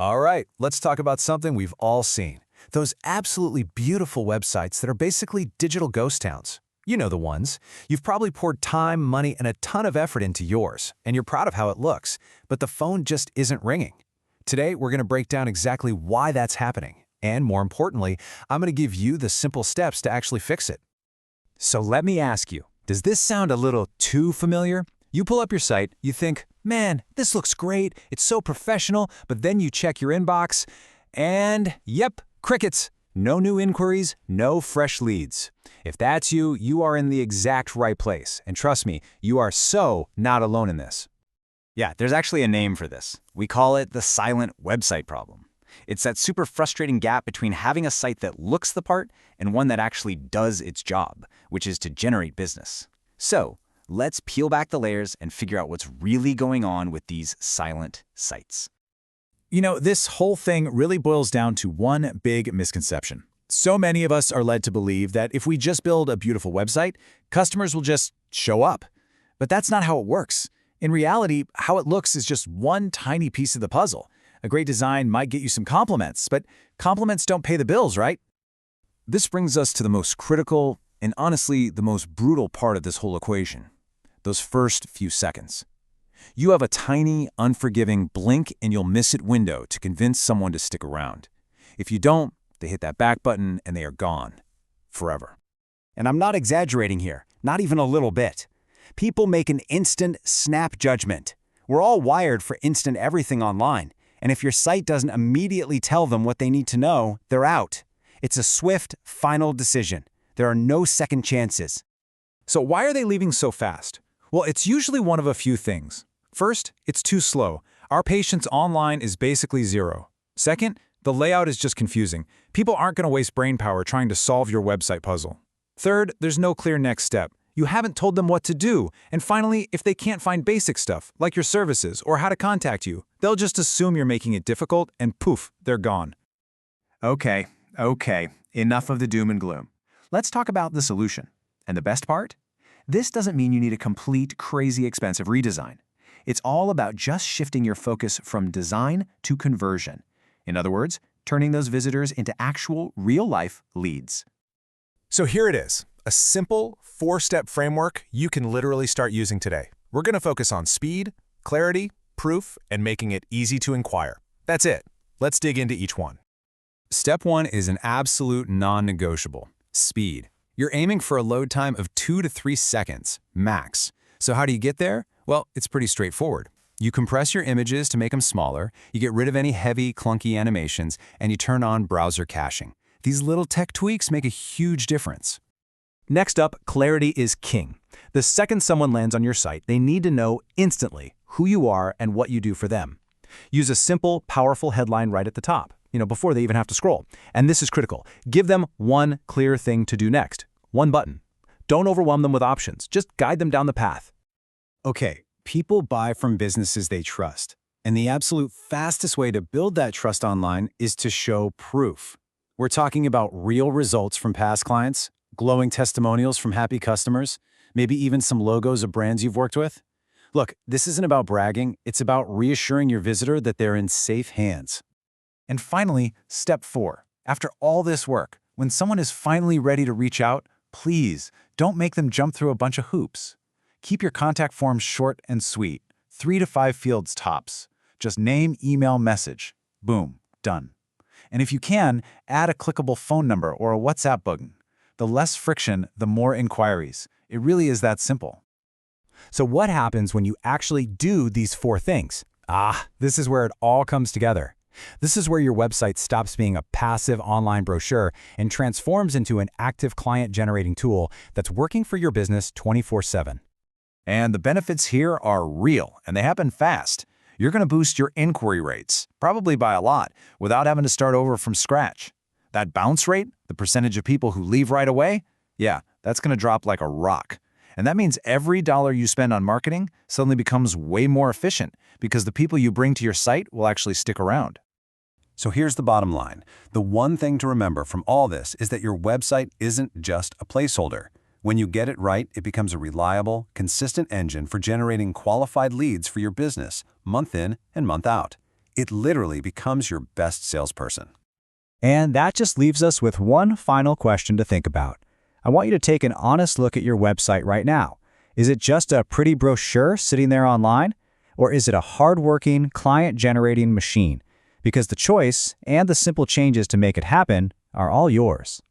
All right, let's talk about something we've all seen. Those absolutely beautiful websites that are basically digital ghost towns. You know the ones. You've probably poured time, money, and a ton of effort into yours, and you're proud of how it looks, but the phone just isn't ringing. Today, we're going to break down exactly why that's happening, and more importantly, I'm going to give you the simple steps to actually fix it. So let me ask you, does this sound a little too familiar? You pull up your site, you think, man, this looks great, it's so professional, but then you check your inbox, and yep, crickets. No new inquiries, no fresh leads. If that's you, you are in the exact right place. And trust me, you are so not alone in this. Yeah, there's actually a name for this. We call it the silent website problem. It's that super frustrating gap between having a site that looks the part and one that actually does its job, which is to generate business. So, let's peel back the layers and figure out what's really going on with these silent sites. You know, this whole thing really boils down to one big misconception. So many of us are led to believe that if we just build a beautiful website, customers will just show up. But that's not how it works. In reality, how it looks is just one tiny piece of the puzzle. A great design might get you some compliments, but compliments don't pay the bills, right? This brings us to the most critical and honestly the most brutal part of this whole equation. Those first few seconds. You have a tiny, unforgiving blink and you'll miss it window to convince someone to stick around. If you don't, they hit that back button and they are gone. Forever. And I'm not exaggerating here, not even a little bit. People make an instant snap judgment. We're all wired for instant everything online, and if your site doesn't immediately tell them what they need to know, they're out. It's a swift, final decision. There are no second chances. So why are they leaving so fast? Well, it's usually one of a few things. First, it's too slow. Our patience online is basically zero. Second, the layout is just confusing. People aren't going to waste brain power trying to solve your website puzzle. Third, there's no clear next step. You haven't told them what to do. And finally, if they can't find basic stuff, like your services or how to contact you, they'll just assume you're making it difficult and poof, they're gone. Okay, enough of the doom and gloom. Let's talk about the solution. And the best part? This doesn't mean you need a complete, crazy expensive redesign. It's all about just shifting your focus from design to conversion. In other words, turning those visitors into actual, real-life leads. So here it is, a simple, 4-step framework you can literally start using today. We're going to focus on speed, clarity, proof, and making it easy to inquire. That's it. Let's dig into each one. Step 1 is an absolute non-negotiable. Speed. You're aiming for a load time of 2 to 3 seconds, max. So how do you get there? Well, it's pretty straightforward. You compress your images to make them smaller, you get rid of any heavy, clunky animations, and you turn on browser caching. These little tech tweaks make a huge difference. Next up, clarity is king. The second someone lands on your site, they need to know instantly who you are and what you do for them. Use a simple, powerful headline right at the top, before they even have to scroll. And this is critical. Give them one clear thing to do next. One button. Don't overwhelm them with options. Just guide them down the path. Okay, people buy from businesses they trust. And the absolute fastest way to build that trust online is to show proof. We're talking about real results from past clients, glowing testimonials from happy customers, maybe even some logos of brands you've worked with. Look, this isn't about bragging, it's about reassuring your visitor that they're in safe hands. And finally, step 4. After all this work, when someone is finally ready to reach out, please don't make them jump through a bunch of hoops. Keep your contact forms short and sweet, 3 to 5 fields tops. Just name, email, message. Boom, done. And if you can, add a clickable phone number or a WhatsApp button. The less friction, the more inquiries. It really is that simple. So what happens when you actually do these 4 things? This is where it all comes together. This is where your website stops being a passive online brochure and transforms into an active client-generating tool that's working for your business 24/7. And the benefits here are real, and they happen fast. You're going to boost your inquiry rates, probably by a lot, without having to start over from scratch. That bounce rate, the percentage of people who leave right away, yeah, that's going to drop like a rock. And that means every dollar you spend on marketing suddenly becomes way more efficient because the people you bring to your site will actually stick around. So here's the bottom line. The one thing to remember from all this is that your website isn't just a placeholder. When you get it right, it becomes a reliable, consistent engine for generating qualified leads for your business, month in and month out. It literally becomes your best salesperson. And that just leaves us with one final question to think about. I want you to take an honest look at your website right now. Is it just a pretty brochure sitting there online? Or is it a hard-working, client-generating machine? Because the choice and the simple changes to make it happen are all yours.